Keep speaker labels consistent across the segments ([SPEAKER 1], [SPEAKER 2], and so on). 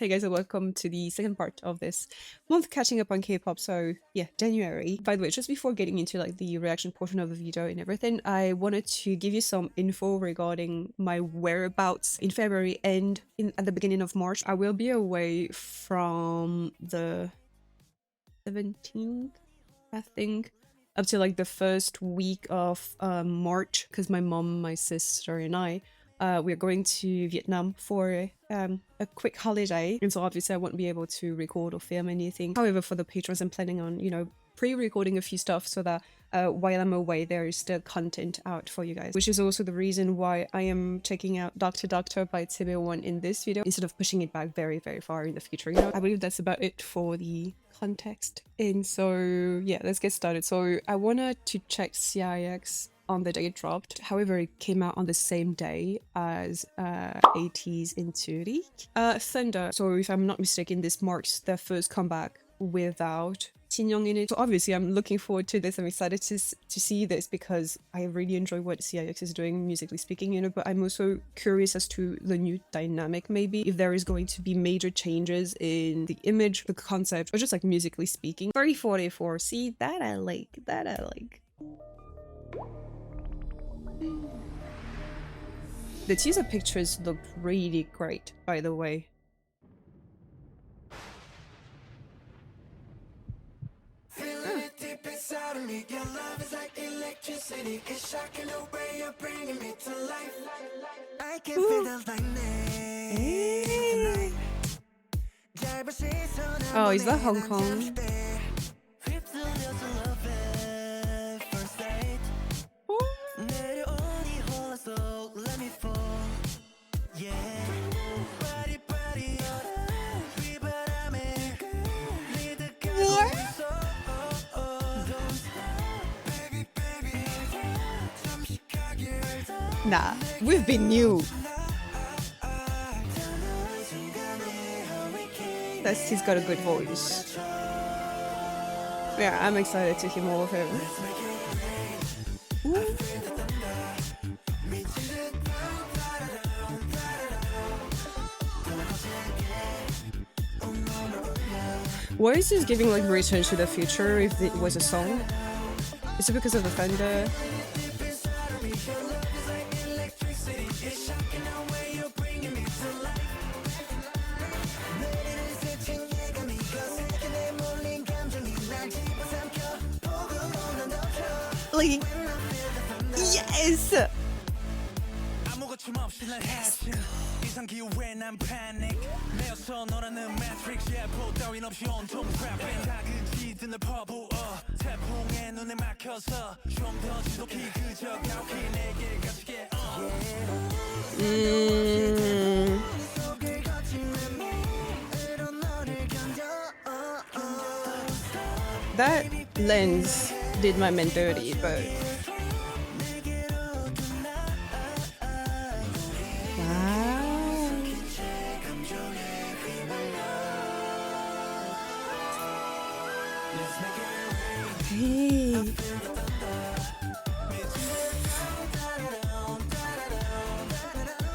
[SPEAKER 1] Hey guys, and welcome to the second part of this month catching up on K-pop. So yeah, January. By the way, just before getting into like the reaction portion of the video and everything, I wanted to give you some info regarding my whereabouts in February and at the beginning of March. I will be away from the 17th, I think, up to like the first week of March, because my mom, my sister, and I we're going to Vietnam for a quick holiday, and so obviously I won't be able to record or film anything. However, for the patrons, I'm planning on, pre-recording a few stuff so that while I'm away, there is still content out for you guys, which is also the reason why I am checking out Doctor Doctor by ZEROBASEONE in this video instead of pushing it back very, very far in the future. I believe that's about it for the context. And so yeah, let's get started. So I wanted to check CIX on the day it dropped. However, it came out on the same day as 80s in Zurich. Thunder, so if I'm not mistaken, this marks their first comeback without Young in it. So obviously I'm looking forward to this. I'm excited to see this because I really enjoy what CIX is doing musically speaking, but I'm also curious as to the new dynamic, maybe if there is going to be major changes in the image, the concept, or just like musically speaking. 3484, see, that I like. The teaser pictures looked really great, by the way.
[SPEAKER 2] Inside of me, your love is like electricity. It's shocking the way you're bringing me to life. I can feel the lightning tonight.
[SPEAKER 1] Oh, is that Hong Kong? Nah, we've been new. He's got a good voice. Yeah, I'm excited to hear more of him. Ooh. Why is this giving like Return to the Future if it was a song? Is it because of the thunder? Like, yes! That lens did my man dirty, but wow. Hey.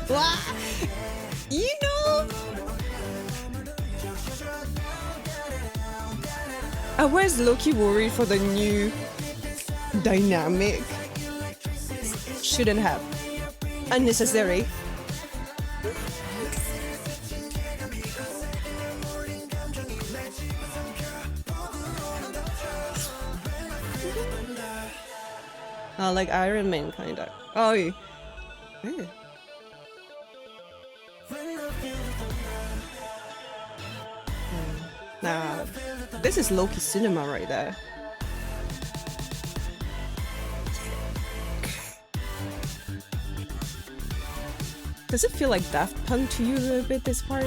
[SPEAKER 1] Wow. I was low-key worried for the new dynamic. Shouldn't have. Unnecessary. Like Iron Man, kinda. Oh, yeah. Nah, this is low-key cinema right there. Does it feel like Daft Punk to you a little bit, this part?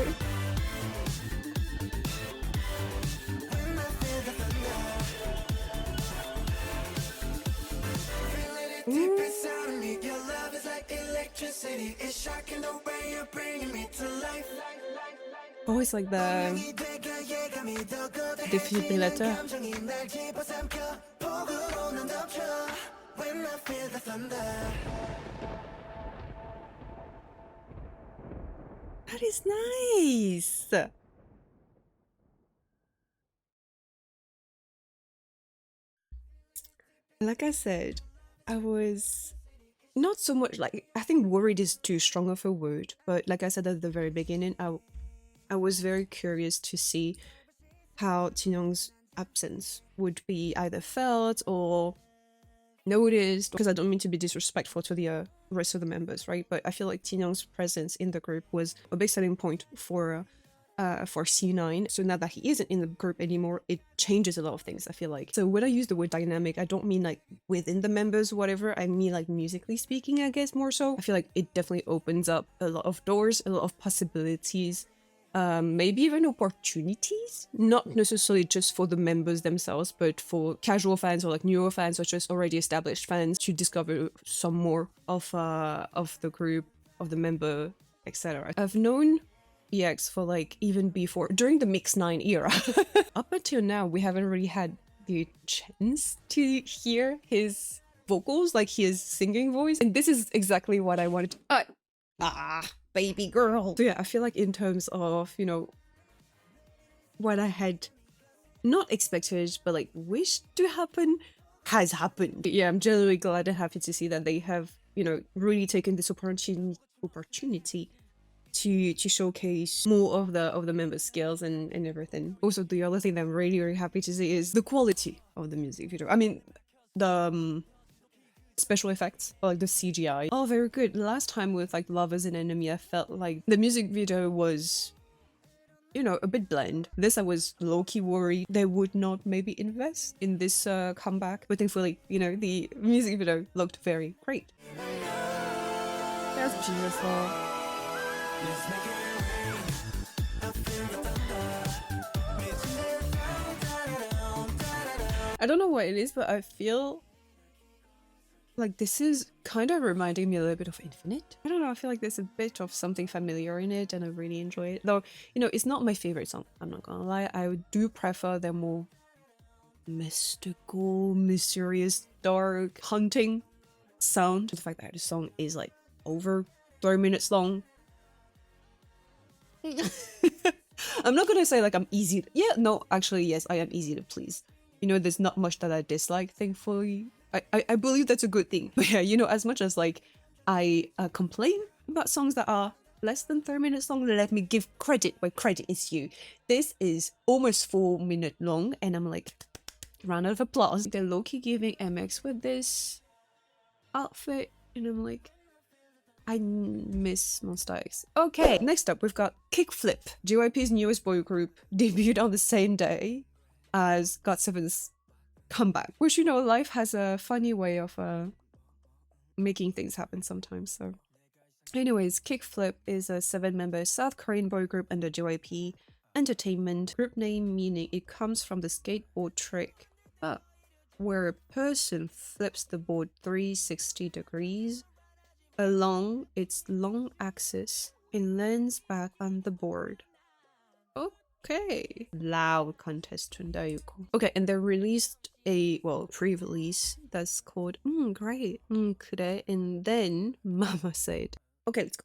[SPEAKER 1] Oh, it's like the defibrillator. That is nice. Like I said, I was not so much like, I think worried is too strong of a word, but like I said at the very beginning, I was very curious to see how Tinyoung's absence would be either felt or noticed, because I don't mean to be disrespectful to the rest of the members, right? But I feel like Tinyoung's presence in the group was a big selling point for C9. So now that he isn't in the group anymore, it changes a lot of things, I feel like. So when I use the word dynamic, I don't mean like within the members, whatever. I mean like musically speaking, I guess, more so. I feel like it definitely opens up a lot of doors, a lot of possibilities, maybe even opportunities, not necessarily just for the members themselves, but for casual fans or like newer fans or just already established fans to discover some more of the group, of the member, etc. I've known EX for like even before, during the Mix 9 era. Up until now, we haven't really had the chance to hear his vocals, like his singing voice, and this is exactly what I wanted to baby girl. So yeah, I feel like in terms of, you know, what I had not expected but like wished to happen has happened. Yeah, I'm genuinely glad and happy to see that they have, you know, really taken this opportunity to showcase more of the members' skills and everything. Also, the other thing that I'm really happy to see is the quality of the music video. I mean, the special effects, or like the CGI, oh, very good. Last time with like Lovers and Enemy, I felt like the music video was, you know, a bit bland. This I was low-key worried they would not maybe invest in this comeback, but thankfully, you know, the music video looked very great. That's beautiful. I don't know what it is, but I feel like this is kind of reminding me a little bit of Infinite. I don't know, I feel like there's a bit of something familiar in it and I really enjoy it. Though, you know, it's not my favorite song, I'm not gonna lie. I do prefer the more mystical, mysterious, dark, haunting sound. The fact that the song is like over 3 minutes long. I'm not gonna say like I'm easy to, yeah, no, actually, yes, I am easy to please. You know, there's not much that I dislike, thankfully. I believe that's a good thing. But yeah, you know, as much as like I complain about songs that are less than 3 minutes long, let me give credit where credit is due. This is almost 4 minutes long and I'm like, round of applause. They're low-key giving MX with this outfit and I'm like, I miss Monsta X. Okay, next up we've got KickFlip, JYP's newest boy group, debuted on the same day as GOT7's comeback, which, you know, life has a funny way of making things happen sometimes. So anyways, KickFlip is a 7-member South Korean boy group under JYP Entertainment. Group name meaning it comes from the skateboard trick, where a person flips the board 360 degrees along its long axis and lands back on the board. Okay. Loud contest 준다유ko. Okay, and they released a, well, pre-release that's called great. 그래. And then Mama said, okay, let's go.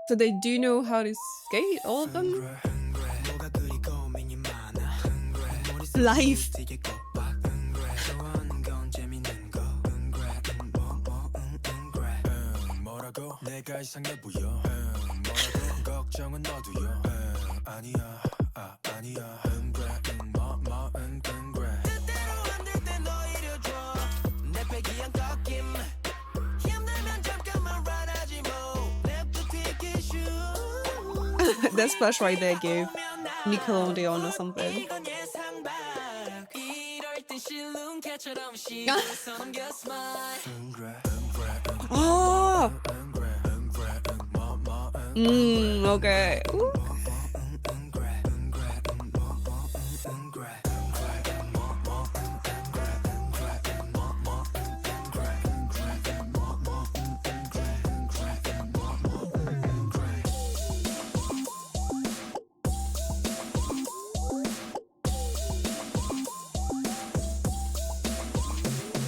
[SPEAKER 1] So they do know how to skate, all of them? Life. That splash right there gave Nickelodeon or something. Oh! Okay. Ooh.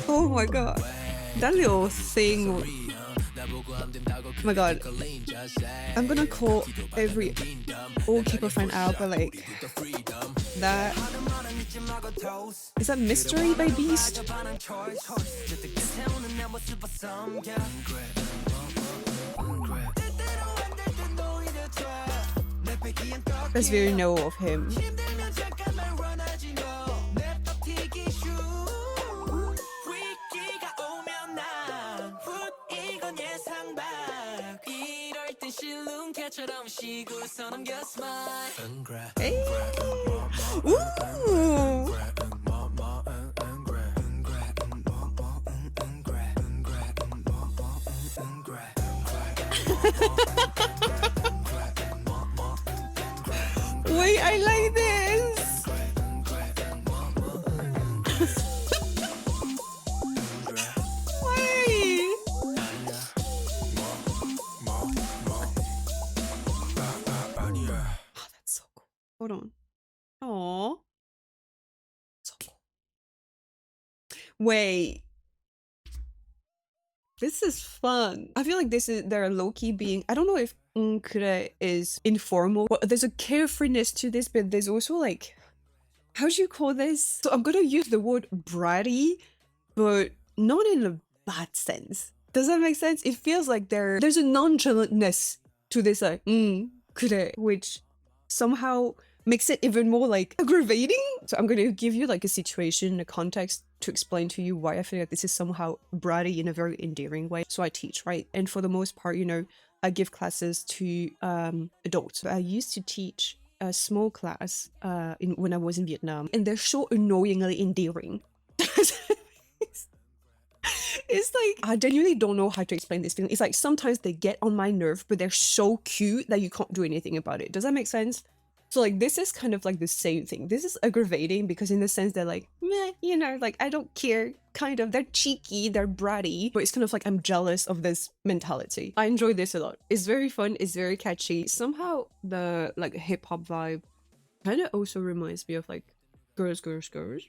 [SPEAKER 1] Oh my god, that little thing. Oh my god, I'm gonna call all K-pop fan out, but like that Is that Mystery by Beast? That's very no of him. Hey. Ooh. Wait, I like this. Wait. Oh, that's so cool. Hold on. Aww. So cool. Wait. This is fun. I feel like they're low-key being, I don't know if kure is informal, but there's a carefreeness to this, but there's also like, how do you call this? So I'm gonna use the word bratty, but not in a bad sense. Does that make sense? It feels like there's a nonchalantness to this like kure, which somehow makes it even more like aggravating. So I'm gonna give you like a situation, a context to explain to you why I feel like this is somehow bratty in a very endearing way. So I teach, right? And for the most part, you know, I give classes to adults. I used to teach a small class when I was in Vietnam, and they're so annoyingly endearing. It's like, I genuinely don't know how to explain this feeling. It's like sometimes they get on my nerve, but they're so cute that you can't do anything about it. Does that make sense? So like this is kind of like the same thing. This is aggravating because in the sense they're like, meh, you know, like I don't care, kind of. They're cheeky, they're bratty, but it's kind of like I'm jealous of this mentality. I enjoy this a lot. It's very fun, it's very catchy. Somehow the like hip hop vibe kind of also reminds me of like Girls, Girls, Girls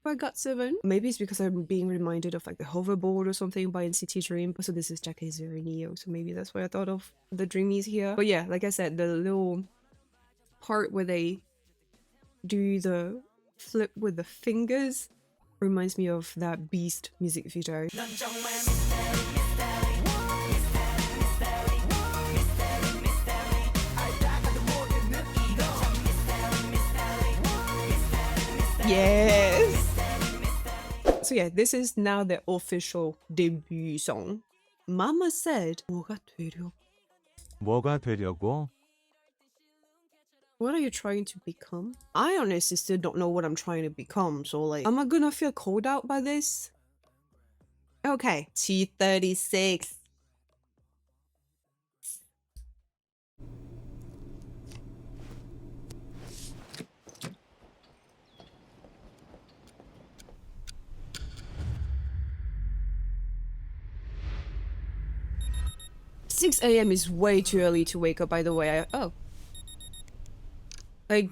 [SPEAKER 1] by GZBKarma. Maybe it's because I'm being reminded of like the hoverboard or something by NCT Dream. So this is Jackie's very Neo, so maybe that's why I thought of the Dreamies here. But yeah, like I said, the little part where they do the flip with the fingers reminds me of that Beast music video. Yes! So yeah, this is now the official debut song. Mama said, 뭐가 되려?
[SPEAKER 3] 뭐가 되려고?
[SPEAKER 1] What are you trying to become? I honestly still don't know what I'm trying to become, so like, am I gonna feel called out by this? Okay, T36. $6 a.m. is way too early to wake up, by the way. Oh. Like,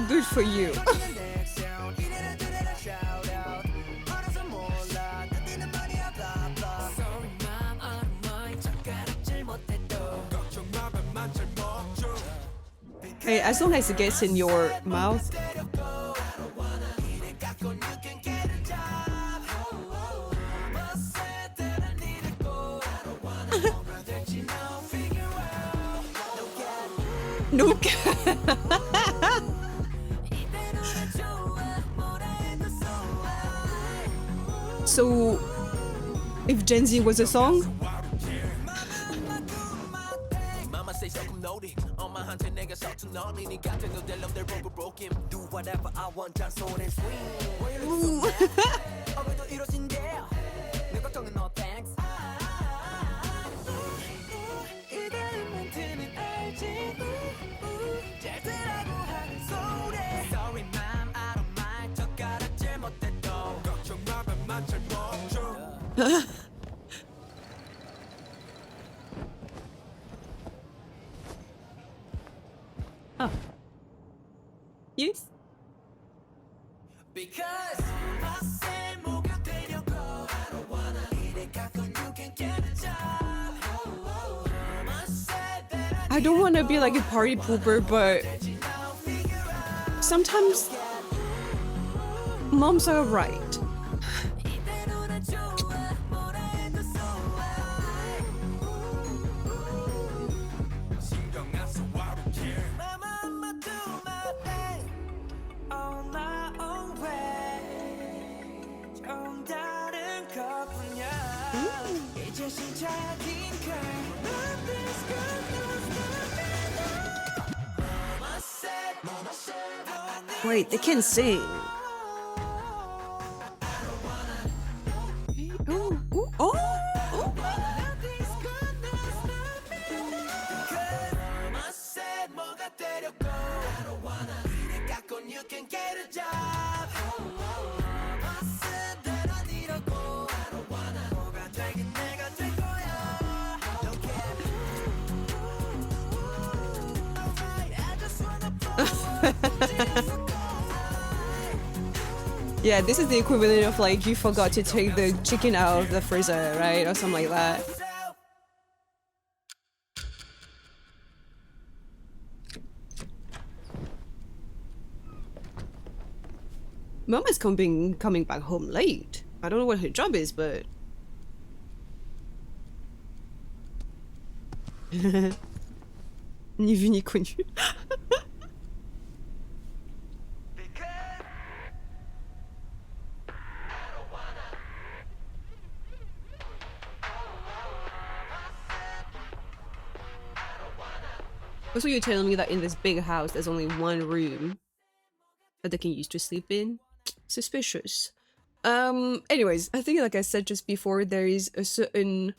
[SPEAKER 1] good for you. Hey, as long as it gets in your mouth. No. So, if Gen Z was a song? Yes.
[SPEAKER 2] Because I said 뭐가 되려고 I don't wanna 이래 갖고 you can get a job. I said that
[SPEAKER 1] I don't want to be like a party pooper, but sometimes moms are right.
[SPEAKER 2] 이대로 나 좋아 뭐라 해도 so 신경 안 써 I don't care My mama do my thing on my own way 좀 다른 것뿐이야 이제 시작인 걸 Nothing's gonna stop me Mama said
[SPEAKER 1] Wait, they can sing. Oh, oh, oh, oh.
[SPEAKER 2] Nothing's gonna stop me Mama said 뭐가 되려고 I don't wanna 이래 갖고 you can get a job Mama said that I need a go I don't wanna 뭐가 되긴 내가 될 거야 Don't care I just wanna blow
[SPEAKER 1] Yeah, this is the equivalent of like you forgot to take the chicken out of the freezer, right? Or something like that. Mama's coming back home late. I don't know what her job is, but ni vu ni connu. Also, you're telling me that in this big house, there's only one room that they can use to sleep in? Suspicious. Anyways, I think like I said just before, there is a certain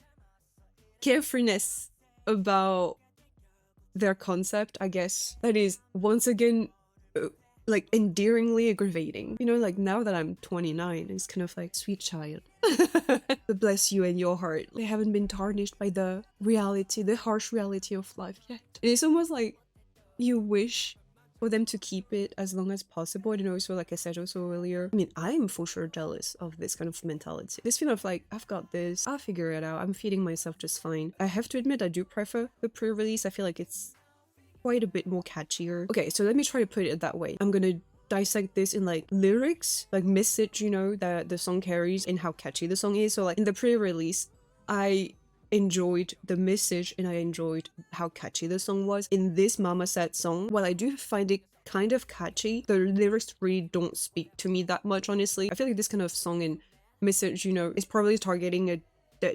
[SPEAKER 1] carefreeness about their concept, I guess, that is once again like endearingly aggravating. You know, like now that I'm 29, it's kind of like, sweet child. Bless you and your heart. They haven't been tarnished by the reality, the harsh reality of life yet. And it's almost like you wish for them to keep it as long as possible. And also, like I said also earlier, I mean, I'm for sure jealous of this kind of mentality. This feeling of like, I've got this, I'll figure it out, I'm feeding myself just fine. I have to admit, I do prefer the pre-release. I feel like it's quite a bit more catchier. Okay, so let me try to put it that way. I'm gonna dissect this in like lyrics, like message, you know, that the song carries and how catchy the song is. So like in the pre-release, I enjoyed the message and I enjoyed how catchy the song was. In this Mama Said song, while I do find it kind of catchy, the lyrics really don't speak to me that much, honestly. I feel like this kind of song and message, you know, is probably targeting a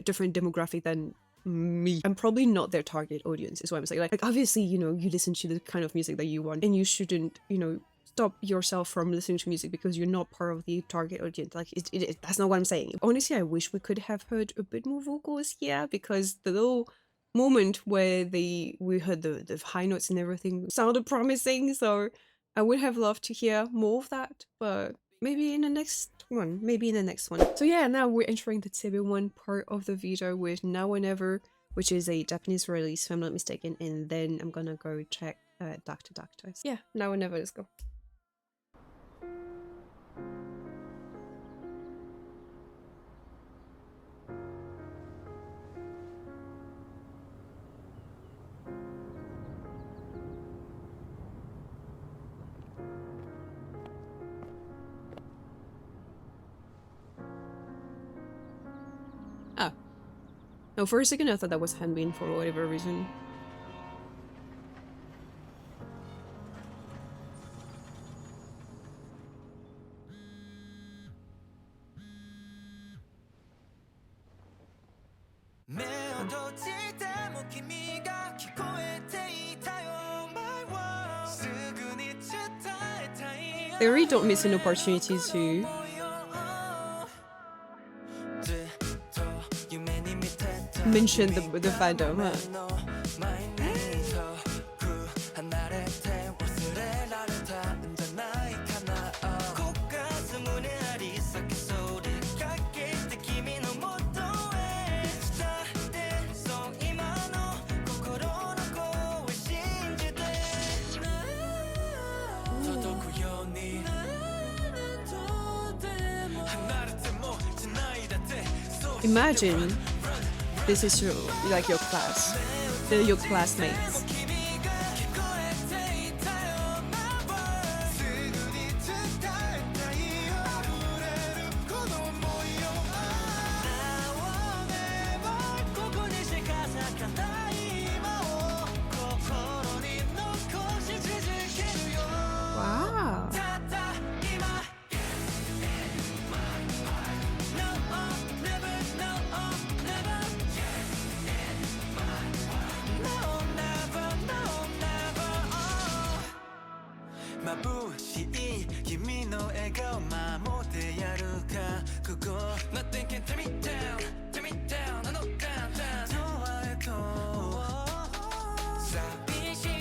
[SPEAKER 1] different demographic than me. I'm probably not their target audience, is what I'm saying. Like obviously, you know, you listen to the kind of music that you want and you shouldn't, you know, stop yourself from listening to music because you're not part of the target audience. Like that's not what I'm saying. Honestly, I wish we could have heard a bit more vocals here, because the little moment where we heard the high notes and everything sounded promising. So I would have loved to hear more of that, but maybe in the next one. So yeah, now we're entering the TB1 part of the video with Now or Never, which is a Japanese release if I'm not mistaken, and then I'm gonna go check Doctor. So yeah, Now or Never, let's go. No, for a second I thought that was Hanbin for whatever reason. They really don't miss an opportunity to mention the fandom, huh? Imagine this is your like your class. They're your classmates. Wow.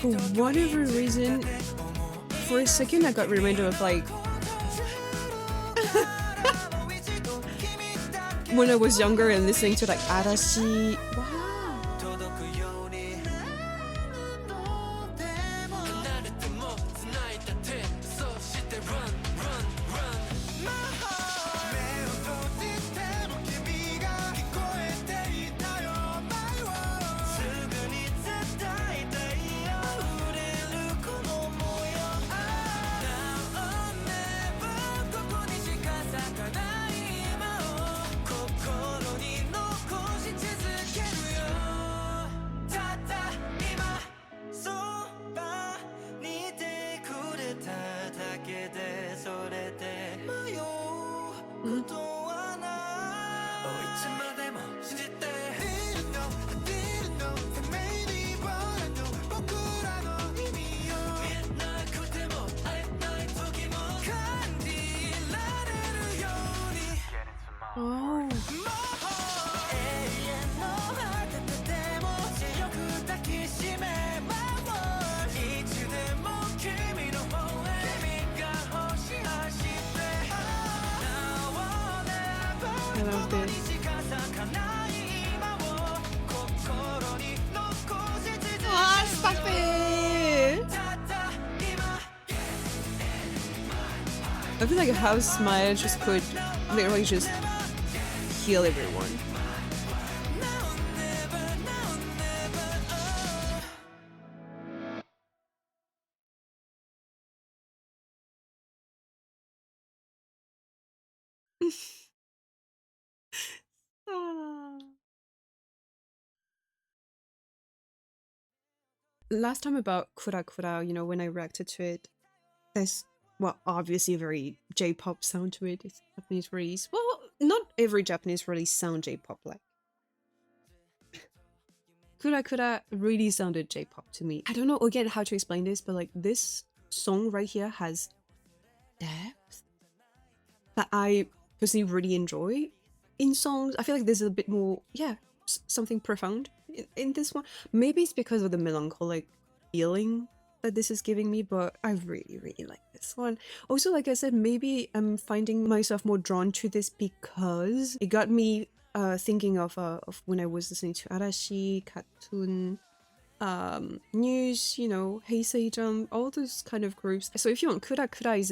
[SPEAKER 1] For whatever reason, for a second I got reminded of like when I was younger and listening to like Arashi. Wow. Oh. I love this. Ah, stop it! I feel like a house smile just could literally just heal everyone. Ah. Last time about Kura Kura, you know, when I reacted to it, there's, well, obviously a very J-pop sound to it. It's Japanese release. Well, not every Japanese release sound J-pop like. Kura Kura really sounded J-pop to me. I don't know again how to explain this, but like this song right here has depth that I personally really enjoy in songs. I feel like there's a bit more, yeah, something profound in this one. Maybe it's because of the melancholic feeling that this is giving me, but I really, really like this one. Also, like I said, maybe I'm finding myself more drawn to this because it got me thinking of when I was listening to Arashi, Cartoon, News, you know, Heisei Jump, all those kind of groups. So if you want, Kura Kura is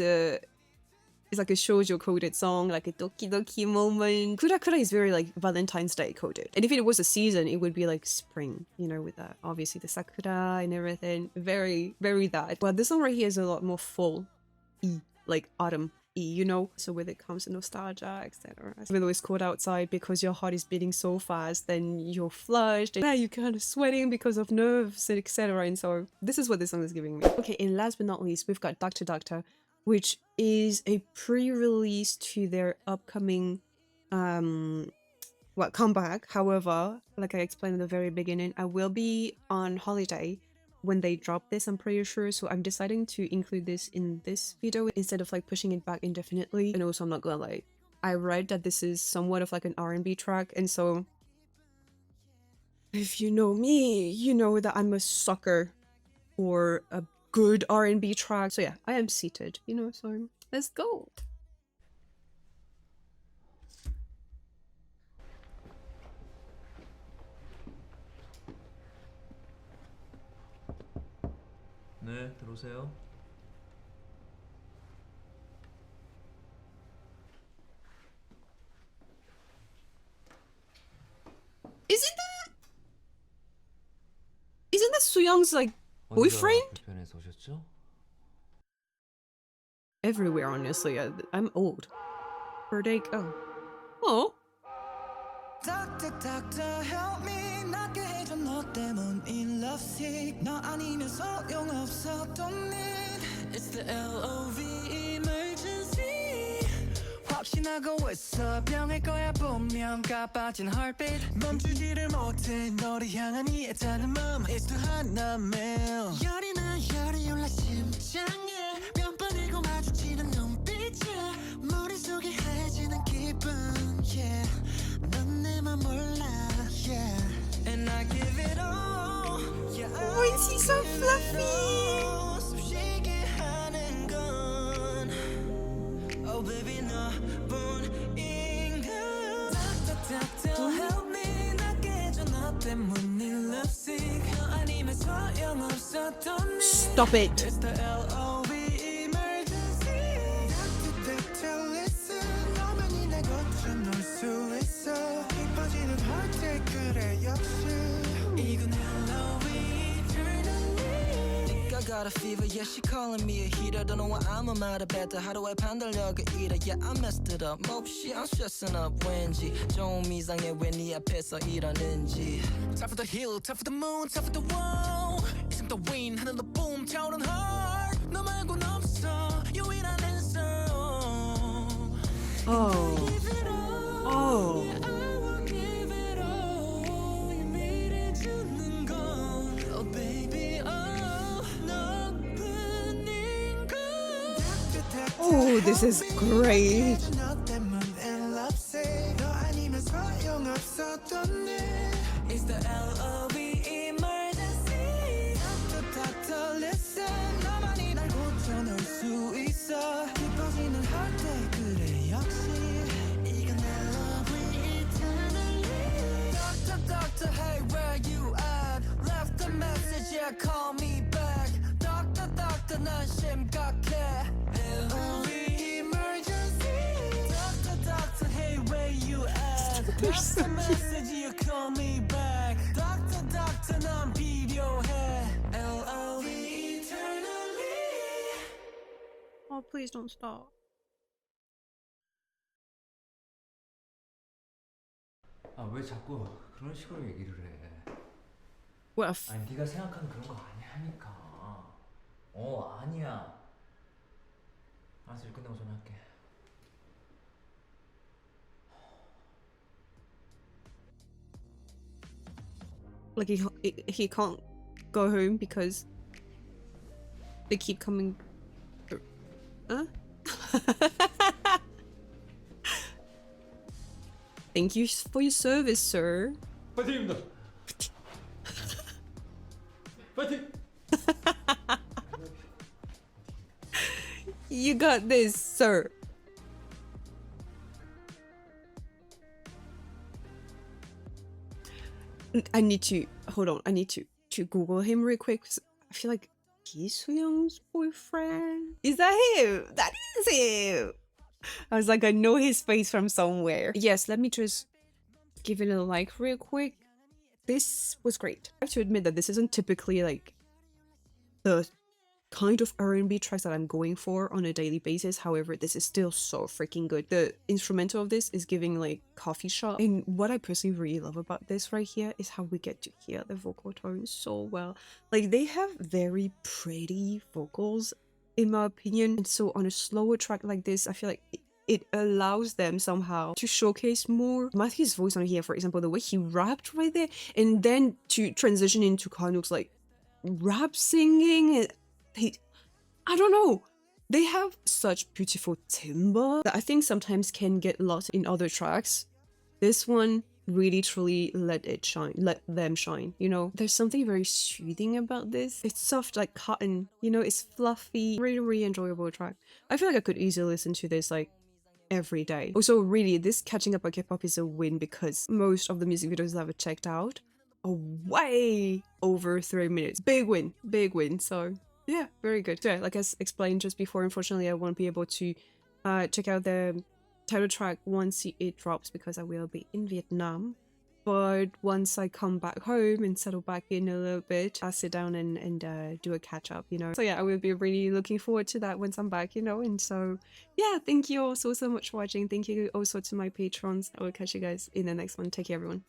[SPEAKER 1] like a shoujo coded song, like a doki doki moment. Kura Kura is very like Valentine's Day coded. And if it was a season, it would be like spring, you know, with that obviously the sakura and everything. Very, very that. But this song right here is a lot more full E, like autumn E, you know? So when it comes to nostalgia, etc. Even though it's cold outside, because your heart is beating so fast, then you're flushed and you're kind of sweating because of nerves, etc. And so this is what this song is giving me. Okay, and last but not least, we've got Doctor Doctor, which is a pre-release to their upcoming comeback. However, like I explained in the very beginning, I will be on holiday when they drop this, I'm pretty sure, so I'm deciding to include this in this video instead of like pushing it back indefinitely. And also, I'm not gonna lie, I read that this is somewhat of like an R&B track, and so if you know me, you know that I'm a sucker for a good R&B track. So yeah, I am seated, you know, so let's go.
[SPEAKER 4] 네, 들어오세요.
[SPEAKER 1] Soo-young's like boyfriend?
[SPEAKER 4] 불편해서 오셨죠?
[SPEAKER 1] Everywhere, honestly. I'm old. Birthday. Oh.
[SPEAKER 2] Doctor, doctor, help me. 낫게 해줘 너 때문인 lovesick. 너 아니면 소용없어. Don't need. It's the LOV emergency. 확신하고 있어. 병일 거야 분명. 가빠진 heartbeat. 멈추지를 못해. 너를 향한 이 애타는 마음. It's too hot now, man. 열이 나 열이 올라 심장에. 몇 번이고 마주치는 눈빛에. 머릿속이 하얘지는 기분. Yeah. 넌 내맘 몰라. Yeah. And I give it all. Yeah.
[SPEAKER 1] Why is he so fluffy?
[SPEAKER 2] 숨쉬게 하는 건. Oh baby 너뿐인 걸. Doctor, doctor, help me. 낫게 해줘 너 때문인 lovesick. 너 아니면 소용없어. Don't need.
[SPEAKER 1] Stop it.
[SPEAKER 2] It's the LOV emergency. Doctor, doctor, listen. 너만이 날 고쳐놓을 수 있어. 깊어지는 heartache 그래 역시. 이건 LOV eternally. Think I got a fever, yeah she calling me a heater. Don't know why I'm a matter better. How do I 판단력을 잃어? Yeah I messed it up. 몹시 I'm stressing up 왠지 좀 이상해 왜 네 앞에서 이러는지. Top of the hill, top of the moon, top of the wall. 있음 따윈 하늘로 boom 차오른 heart. 너 말곤 없어 유일한 answer.
[SPEAKER 1] Oh.
[SPEAKER 2] Give it all.
[SPEAKER 1] Oh.
[SPEAKER 2] I will give it all. 예민해지는 건 oh baby oh 너뿐인 건.
[SPEAKER 1] Oh, this is great.
[SPEAKER 2] 너 때문에 lovesick. 너 아니면 소용없어. Don't need. It's the LOV emergency. Doctor, doctor, listen. 너만이 날 고쳐놓을 수 있어. 깊어지는 heartache 그래 역시. 이건 LOV eternally. Doctor, doctor, hey where you at? Left a message, yeah call me back. Doctor, doctor, 난 심각해. LOV emergency. Doctor, doctor, hey where you at? Left a message, you call me back. Doctor, doctor, 난 필요해. LOV eternally.
[SPEAKER 1] Oh, please don't stop.
[SPEAKER 4] 아 왜 자꾸 그런 식으로 얘기를 해?
[SPEAKER 1] What a f-
[SPEAKER 4] 아니 네가 생각하는 그런 거 아니라니까. 아니야. 알았어 일 끝나고 전화할게.
[SPEAKER 1] like he can't go home because they keep coming. Huh? Thank you for your service, sir.
[SPEAKER 4] 파이팅입니다. 파이팅.
[SPEAKER 1] You got this, sir. I need to hold on. I need to Google him real quick. 'Cause I feel like he's Soo-young's boyfriend. Is that him? That is him. I was like, I know his face from somewhere. Yes, let me just give it a like real quick. This was great. I have to admit that this isn't typically like the kind of R&B tracks that I'm going for on a daily basis. However, this is still so freaking good. The instrumental of this is giving like coffee shop. And what I personally really love about this right here is how we get to hear the vocal tones so well. Like they have very pretty vocals in my opinion. And so on a slower track like this, I feel like it allows them somehow to showcase more. Matthew's voice on here, for example, the way he rapped right there, and then to transition into Kanuk's like rap singing. I don't know. They have such beautiful timbre that I think sometimes can get lost in other tracks. This one really truly let them shine, you know? There's something very soothing about this. It's soft like cotton, you know, it's fluffy, really enjoyable track. I feel like I could easily listen to this like every day. Also, really, this catching up on K-pop is a win because most of the music videos that I've checked out are way over 3 minutes. Big win. So yeah, very good. So yeah, like I explained just before, unfortunately I won't be able to check out the title track once it drops because I will be in Vietnam But once I come back home and settle back in a little bit, I'll sit down and do a catch up, you know. So yeah, I will be really looking forward to that once I'm back, you know. And so yeah, thank you all so much for watching. Thank you also to my patrons. I will catch you guys in the next one. Take care, everyone.